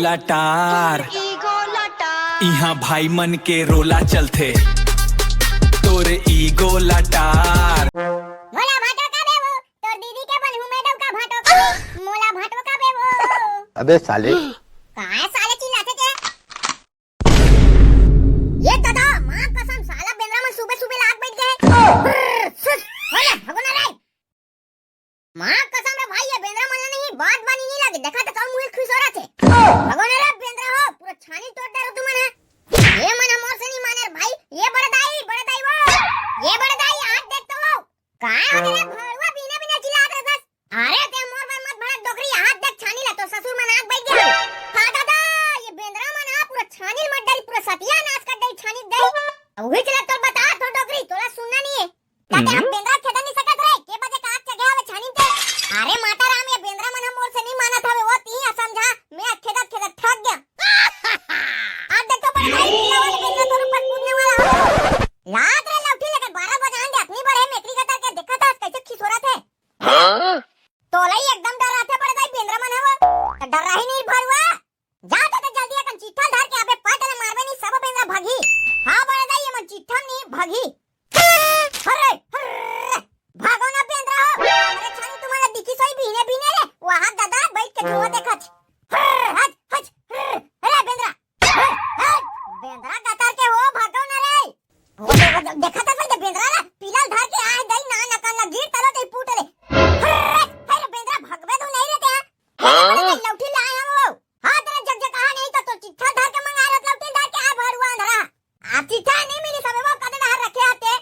लटार यहाँ भाई मन के रोला चलते तोरे ईगो लटार। मोला भाटो का बेवो तोर दीदी के बन हूं मैडम का भाटो का मोला भाटो का बेवो। अबे साले काय साले चिल्लाते के ये दादा मां कसम साला बेंद्रा में सुबह सुबह लाग बैठ गए सुस होले भगोना रे मां कसम रे भाई ये बेंद्रा मन नहीं बात बानी नहीं लगे देखा तो कम मुंह खुश हो रहा थे भगोना रे बेंद्रा हो पूरा छानी तोड़ दे रो तुम ने ये मन मोर से नहीं माने भाई ये बड़ा दाई वो ये बड़ा दाई हाथ देख तो वो काय हो रे भड़वा बिना बिना चिल्ला रहा था। अरे ते मोर पर मत भड़क डोकरी हाथ देख छानी ला तो ससुर मन आग बैठ गया हां दादा ये बेंद्रा मन आ पूरा छानी मत डरी पूरा सतिया नाश कर दे छानी दे वही चला तो बता तो डोकरी तोला सुनना नहीं है ताते हम बेंद्रा खेदा नहीं सकत रे के बजे का आग जगह में छानी ते अरे माता राम ये बेंद्रा मन मोर से नहीं माना था वो ती समझा मैं खेदा खेदा थक गया आज देख तो बड़ा भाई वाला बेंद्रा तो ऊपर कूदने वाला लात रे लौटी लेकर 12 बजे आंधे अपनी बड़े मेकरी का करके देखा था कैसे खिसोरा थे तोला ही एकदम डर रहा था बड़ा भाई बेंद्रा मन है वो डर रहा ही नहीं भरवा जा तो जल्दी अपन चिट्ठा धर के अबे पाटले मारवे नहीं सब बेंद्रा भागी हां बड़ा भाई ये मन चिट्ठा नहीं भागी अरे भागो ना बेंद्रा हो अरे छानी तुम्हारा दिखी सोई भीने भीने रे वहां दादा बैठ के धुआं देखत हज हज अरे बेंद्रा बेंद्रा कतार के हो भागो ना रे वो देखा था भाई बेंद्रा ना पीला धर के आए दई ना नकान ला गिर तलो ते फूटले अरे बेंद्रा भगवे तो नहीं रहते हैं लौटी लाए हम वो हां तेरा जग जग कहा नहीं तो चिट्ठा धर के मंगा लो लौटी धर के आ भरुआ अंधरा आ चिट्ठा नहीं मिली सब वो कदे धर रखे आते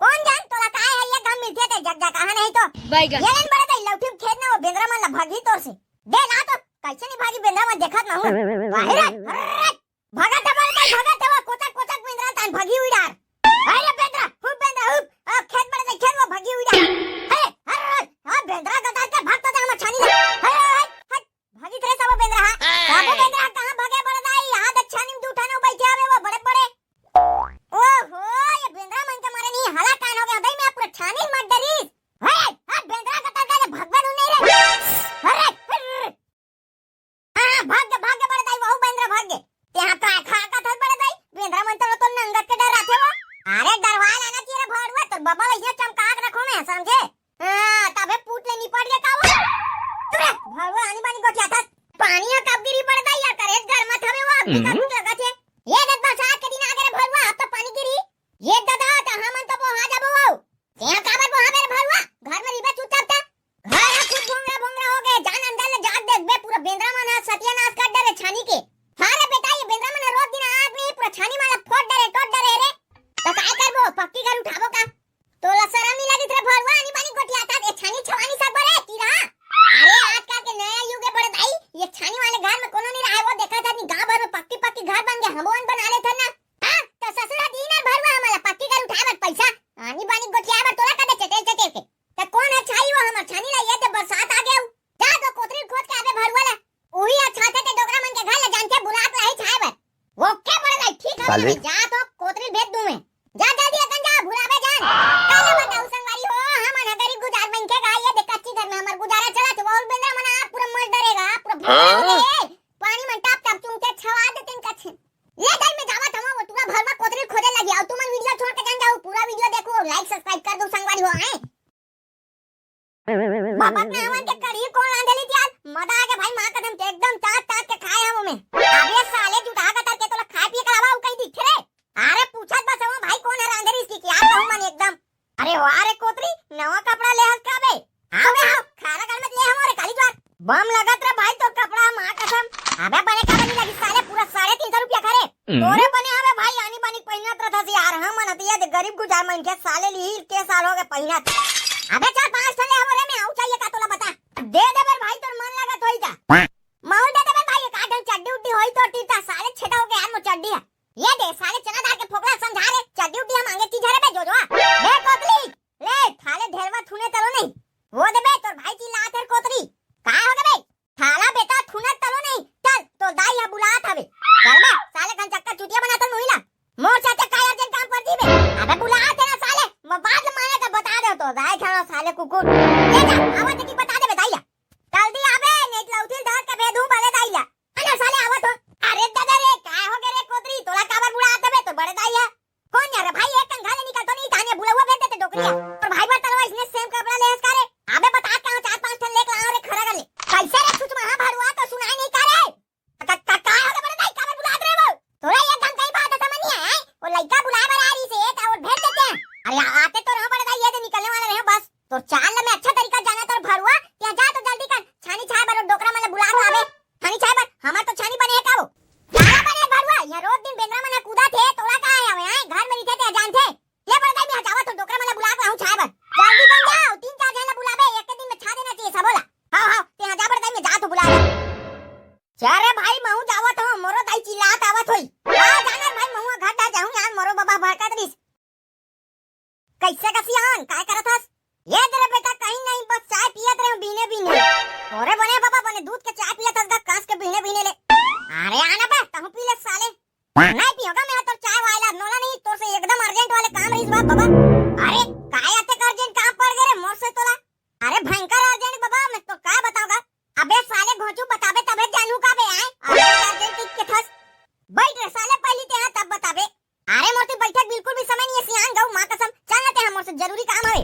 कौन जान तोला काय है ये गम मिलते थे जग जग कहा नहीं तो ये लेन बड़ा दई लौटी खेत ना वो बेंद्रा मन ला भागी तोर से दे ला तो कैसे नहीं भागी बेंद्रा मन देखत ना हूं बाहर भागा था कोचक कोचक बेंद्रा तान भागी हुई डार अरे बेंद्रा हुप खेत बड़े दई खेत वो भागी हुई डार अरे बेंद्रा गदा के भागता था हम छानी हट भागी थे सब बेंद्रा सब बेंद्रा कहां भागे बड़े दई हाथ छानी में उठाने बैठे आवे वो बड़े बड़े ओहो ये बेंद्रा मन के मारे नहीं हला कान हो गया दई मैं पूरा छानी मत डरी हट बेंद्रा गदा के भगवा नहीं रे अरे हां भाग बड़े दई वो बेंद्रा भाग गए ત્યાં તો આખા થત પડે ભાઈ વેંદ્રા મન તો નંગત કે ડર રાખે वो अरे डरवा लेना चाहिए भड़वा तो बबा ये चमकाक रखो मैं समझे हां तबे पूट ले निपट गया का वो तुरे भड़वा आनी बानी गोठिया था पानी कब गिरी पड़ गई या करे घर में थमे वो अभी का टूट लगा छे ये देख बरसात के दिन आ गए भड़वा अब तो पानी गिरी ये दादा तो हमन तो वो आ जाबो वो ત્યાં काबर वो मेरे भड़वा घर में रिबे चुपचाप था घर खुद भोंगरा हो गए जान अंदर ले जाग देख बे पूरा बेंद्रा मन सत्यानाश कर दे रे छानी के हां बेटा ये बेंद्रा मन रोज दिन आग नहीं पूरा छानी माला फोड़ डरे टोट डरे रे तो काय करबो पक्की घर उठाबो का तोला शरम नहीं लगी रे भड़वा आनी बानी गोटिया था ये छानी छवानी सब बरे तीरा अरे आजकल के नया युग है बड़े भाई ये छानी वाले घर में कोनो नहीं रहा वो देखा था नहीं गांव भर में पक्की पक्की घर बन गए हमोन बना ले थे ना हां तो ससुरा दीना भड़वा हमारा पक्की घर उठावे पैसा आनी बानी गोटिया पर तोला कदे चटेल चटेल के तो कौन है छाई वो हमर छानी ला ये तो बरसात आ गया जा तो कोतरी खोद के आबे भड़वा ला ओही छाते ते डोगरा मन के घर ले जान के बुलात रही छाए बे वो के बड़े भाई ठीक है जा तो कोतरी भेज दूं मैं जा जल्दी अपन जा भुलावे जान काले बताऊ संगवारी हो हम ना गरीब गुजार बन के गाय ये कच्ची घर में हमर गुजारा चला तो और बेंद्रा मना पूरा मर डरेगा पूरा पानी में टप टप चूंके छवा देते इन कच्चे ले जाई में जावा थमा वो पूरा भरवा कोतरी खोदे लगी और तुमन वीडियो छोड़ के जान जाओ पूरा वीडियो देखो लाइक सब्सक्राइब कर दो संगवारी हो हैं बाबा ने हवन के कड़ी कौन आंधेली थी आज मदा आके भाई मां कदम के एकदम चाट चाट के खाए हम में अबे साले जुटा का करके तोला खा पी के आवा कहीं दिखे रे अरे पूछत बस हम भाई कौन है रांधेरी इसकी क्या कहूं मन एकदम अरे वाह रे कोतरी नवा कपड़ा ले हस काबे आवे आओ खाना घर में ले हमरे काली द्वार बम लगत रे भाई तो कपड़ा मां कसम अबे बने का नहीं लगी साले पूरा 350 रुपया खरे तोरे बने हवे भाई आनी बानी पहिनत रहत से यार हम मनतिया दे गरीब गुजार मन के साले ली के साल हो गए पहिनत अबे 4-5 ठले हमरे में आऊ चाहिए का तोला बता दे दे बेर भाई तोर मन लगत होई जा माऊ दे दे बेर भाई एक आठन चड्डी उड्डी होई तो टीटा साले छेटा हो गया यार मो चड्डी है ये दे साले चना दार के फोकड़ा समझा रे चड्डी उड्डी हम आगे की झरे बे जो बे कोतली ले थाले ढेरवा थुने तलो नहीं वो दे बे तोर भाई की लात है कोतरी का हो गए बे थाला बेटा थुने तलो नहीं चल तो दाई या बुलात हवे चल बे साले कन चक्कर चुटिया बनाता नोइला मोर साथे काय अर्जन काम कर दी बे अबे बुलात है ना साले मैं बाद में मारे का बता दे तो दाई खाना साले कुकुर ले जा आवाज की बता दे बताइया जल्दी आबे नेट लौथिल धर के भेदू भले दाइया अरे साले आवत हो नहीं पियोगा मैं तो चाय वाला नोला नहीं तो से एकदम अर्जेंट वाले काम रही बात बाबा। अरे काय आते का अर्जेंट काम पड़ गए रे मोर से तोला। अरे भयंकर अर्जेंट बाबा मैं तो काय बताऊंगा। अबे साले घोचू बताबे तबे जानू का बे आए। अरे अर्जेंट के थस बैठ रे साले पहली ते हां तब बताबे। अरे मोर से बैठक बिल्कुल भी समय नहीं है सियान गऊ मां कसम चल ते हम मोर से जरूरी काम हवे।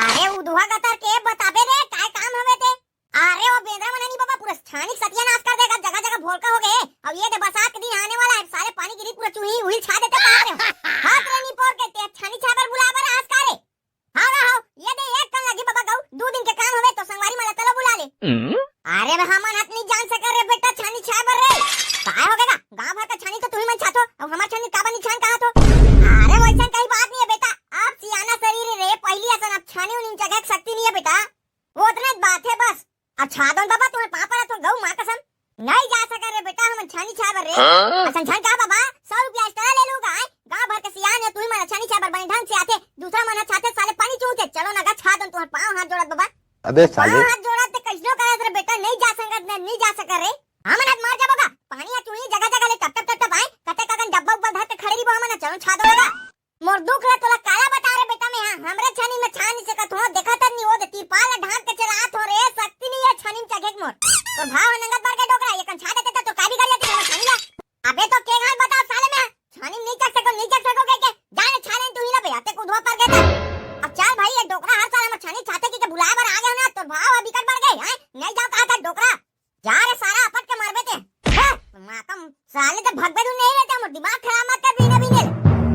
अरे उधवा गतर के बताबे रे काय काम हवे ते। अरे वो बेंद्रा मनानी बाबा पूरा स्थानिक सत्यानाश कर देगा जगह जगह भोलका हो गए। अब ये दे बरसात के दिन आने वाला है सारे पानी गिरी पूरा चूही हुई छा देते कहां रे हाथ रे नी पोर के ते छानी छाबर बुलावर आस करे। हां ये दे एक कल लगी बाबा गऊ 2 दिन के काम हवे तो संगवारी मला तलो बुला ले। अरे वे हमन हाथ नहीं जान सकर रे बेटा छानी छाबर रे काय हो गएगा गांव भर का छानी तो तू ही मन छातो अब हमार छानी काबा नहीं छान कहा तो। अरे वैसा कहीं बात नहीं है बेटा आप सियाना शरीर रे पहली असन अब छानी उन जगह शक्ति नहीं है बेटा वो उतने बात है बस। अच्छा दन बाबा तुम्हें पापा तो गऊ मां कसम नहीं जा सका रे बेटा हम छानी छाबर रे असन छान का बाबा 100 रुपया एक्स्ट्रा ले लूंगा गांव भर के सियान है तू ही मारा छानी छाबर बने ढंग से आते दूसरा मना छाते साले पानी चूते चलो ना गा छा दन तुम्हारे पांव हाथ जोड़त बाबा। अबे साले हाथ जोड़त ते कैसनो करत रे बेटा नहीं जा सकत नहीं जा सका रे हमन हाथ मार जा बाबा पानी आ चूही जगह जगह ले टप टप टप आए कते कगन डब्बा उब्बा धर के खड़े री बो हमन चलो छा दो लगा मोर दुख रे तोला काला बता रे बेटा मैं हमरे छानी में छा नहीं सकत हो देखा त नहीं हो दे तिरपाल ढांक के चलात हो रे शक्ति नहीं है छानी में चखेक मोर तो भाव नंगत बार के डोकरा ये कन छा देते तो का भी कर लेते हम छानी ला। अबे तो के हाल बताओ साले में छानी नहीं चख सको के जाने छा ले तू ही ना बे आते कुदवा पर गए अब चल भाई ये डोकरा हर साल हम छानी छाते की के बुलाए बार आ गए ना तो भाव अभी कर बढ़ गए हैं नहीं जाओ कहा था डोकरा जा रे सारा अपट के मार बेटे मातम साले तो भगबे नहीं रहते हम दिमाग खराब मत कर बिना बिने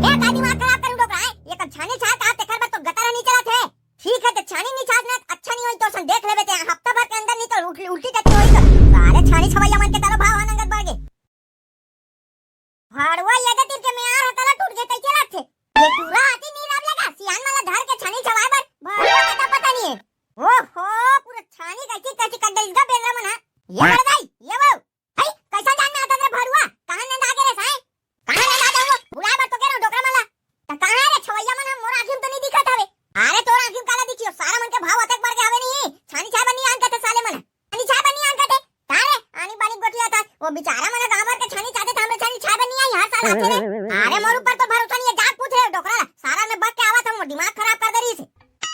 ये का दिमाग खराब करूं डोकरा ये कन छानी छा का ते कर तो गतारा नहीं चला थे ठीक है तो छानी नहीं छाना अच्छा नहीं होई तो सन देख लेबे ते हफ्ता भर के अंदर नहीं तो उल्टी टट्टी होई तो साले छानी छवैया मन के तारो भाव नंगत बढ़ गए भाड़वा ये दे तीर के मैं आ तला टूट गए तई चला थे ये पूरा हाथी नहीं राम लगा सियान वाला धर के छानी छवाए बर भाड़वा पता नहीं है ओहो पूरा छानी कैसी कैसी कर देगा बेंद्रा मना ये बड़ गई ये वो हे कैसा जानना आता रे भाड़वा कहां न लागे रे साए कहां न लागे वो बुलाए बर तो के रो डोकरा मला त कहां रे छवैया मन मोर आखिम तो नहीं दिखत हवे। अरे तोर आखिम काला दिखियो सारा मन के भाव अटक बर के हवे नहीं छानी छा बनी आन के साले मन छानी छा बनी आन के तारे आनी बानी गोटिया था वो बेचारा मन गांव भर के छानी चाहते था हमरे छानी छा बनी आई हर साल आते रे। अरे मोर ऊपर तो भरोसा नहीं है जाग पूछ रे डोकरा सारा में बक के आवत हम दिमाग खराब कर दे रही से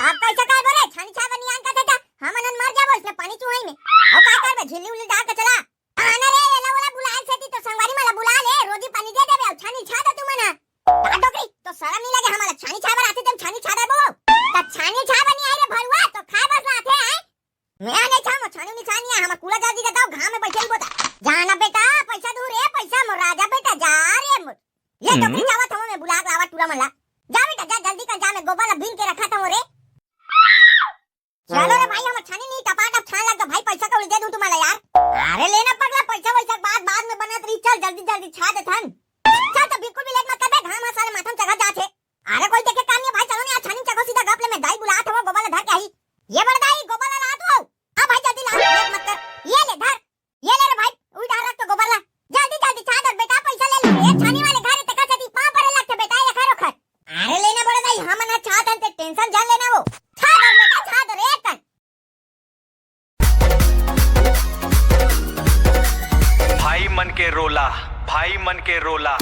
आप कैसे कर बोले छानी छा बनी आन का था हम अनन मर जाबो इसने पानी चुहाई में और का करबे झिल्ली उल्ली डाल के चला आना रे एला वाला बुलाए सेती तो संगवारी मला बुला ले रोजी पानी दे देबे और छानी छा दे तू मना ता डोकरी तो शर्म नहीं लगे हमारा छानी छा बर आते तुम छानी छा देबो ता छानी छा बनी आई रे भरुआ तो खा बस आते है मैं नहीं छामो छानी नहीं छानी है हम कूला जल्दी बताओ घाम में बैठे बोता जाना बेटा पैसा दू रे पैसा मोर राजा बेटा जा रे मोर ये डोकरी जावत हम मैं बुला के आवा टूरा मला जा बेटा जा जल्दी कर जा मैं गोबर बीन के रखा था मोरे चलो रे भाई हम छानी नहीं टपाटप छान लग तो भाई पैसा कौड़ी दे दूं तुम्हारा यार। अरे लेना पगला पैसा वैसा बाद में बनत रही चल जल्दी जल्दी छा दे थन चल तो बिल्कुल भी लेट मत कर बे घाम साले माथम चढ़ा जाते। अरे कोई देखे काम नहीं भाई चलो नहीं छानी चको सीधा गप ले मैं दाई बुलात हो गोबाला धर के आई ये बड़ दाई गोबाला ला तू हां भाई जल्दी ला लेट मत कर ये ले धर ये ले रे भाई उल्टा रख तो गोबाला जल्दी जल्दी छा दे बेटा पैसा ले ले ये छानी वाले घर तक से पांव पर लगते बेटा ये खैर खैर। अरे लेना बड़ दाई हम ना छा दन ते टेंशन जान लेना वो छा दे बेटा छा दे रे तन भाई मन के रोला